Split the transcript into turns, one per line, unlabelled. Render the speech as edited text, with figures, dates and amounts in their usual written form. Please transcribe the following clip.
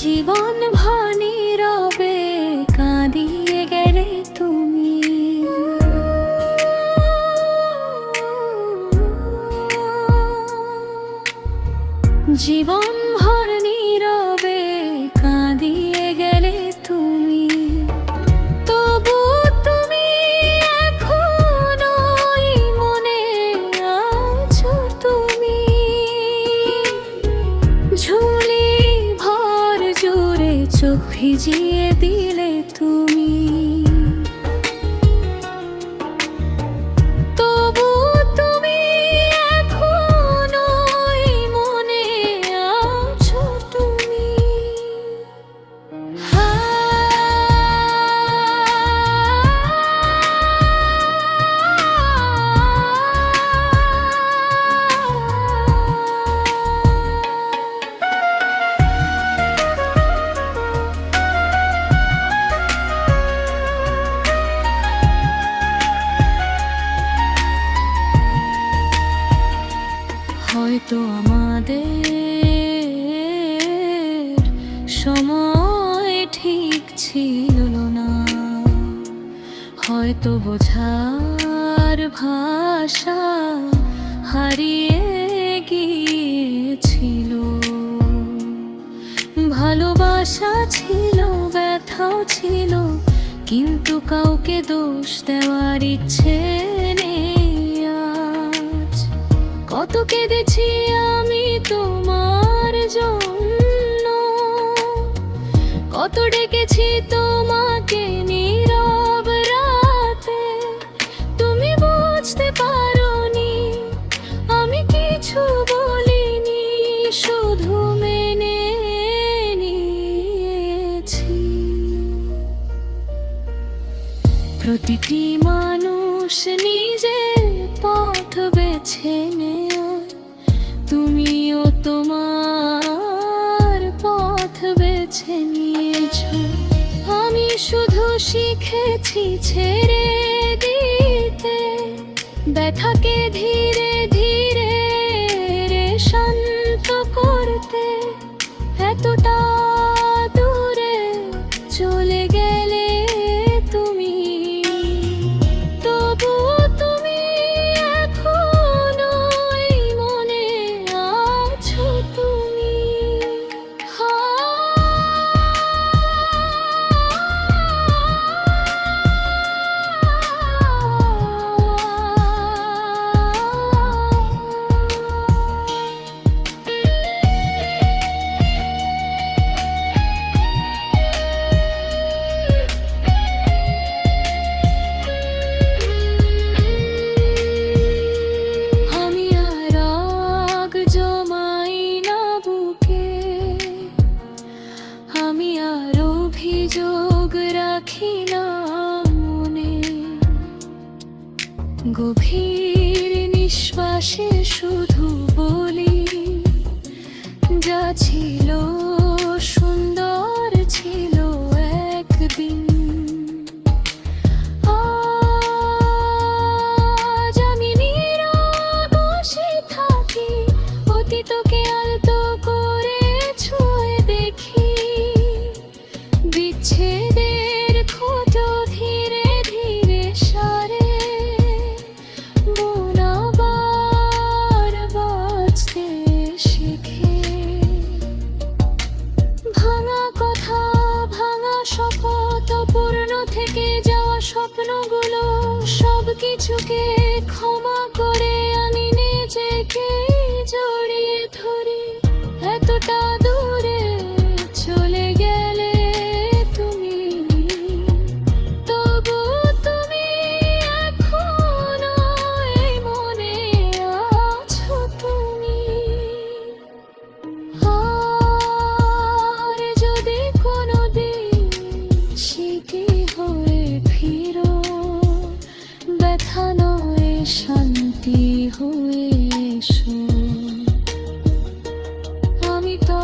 জীবন ভর নীরবে কাঁদিয়ে গেলে তুমি। জীবন ভর নীরবে কাঁদিয়ে গেলে তুমি, তবু তুমি এখনো এই মনে আছো তুমি। ঝুলি ভর জুড়ে চোখ ভিজিয়ে দিলে তুমি, তবু তুমি এখনো এই মনে আছো তুমি। হয়তো আমাদের সময় ঠিক ছিল না, হয়তো বোঝার ভাষা হারিয়ে গিয়েছিল। ভালোবাসা ছিল, ব্যথাও ছিল, কিন্তু কাউকে দোষ দেওয়ার ইচ্ছে নেই আজ। কত কেঁদেছি আমি তোমার জন্য, কত ডেকেছি তোমাকে নীরব রাতে। তুমি বুঝতে পারোনি, আমি কিছু বলিনি, শুধু মেনে নিয়েছি। প্রতিটি মানুষ নিজের পথ বেছে নেয়, তুমিও তোমার পথ বেছে নিয়েছো। আমি শুধু শিখেছি ছেড়ে দিতে, ব্যথাকে ধীরে ধীরে শান্ত করতে। এতটা দূরে চলে গেলে তুমি, তবু তুমি এখনো এই মনে আছো তুমি। আমি আর রাগ জমাই না বুকে, আমি আর অভিযোগ রাখি না মনে। গভীর নিঃশ্বাসে শুধু বলি, যা ছিল সুন্দর ছিল একদিন। আজ আমি নীরব বসে থাকি, অতীতকে আলতো করে ছুঁয়ে দেখি। বিচ্ছেদের ক্ষত ধীরে ধীরে সারে, মন আবার বাঁচতে শেখে। ভাঙা কথা, ভাঙা শপথ, অপূর্ণ থেকে যাওয়া স্বপ্নগুলো, সব কিছুকে ক্ষমা করে আমি নিজেকে জড়িয়ে ধরি। এতটা দূরে চলে গেলে তুমি, তবু তুমি এখনো এই মনে আছো তুমি। আর যদি কোনোদিন স্মৃতি হয়ে ফিরো, ব্যথা নয় শান্তি হয়ে এসো। আমি তো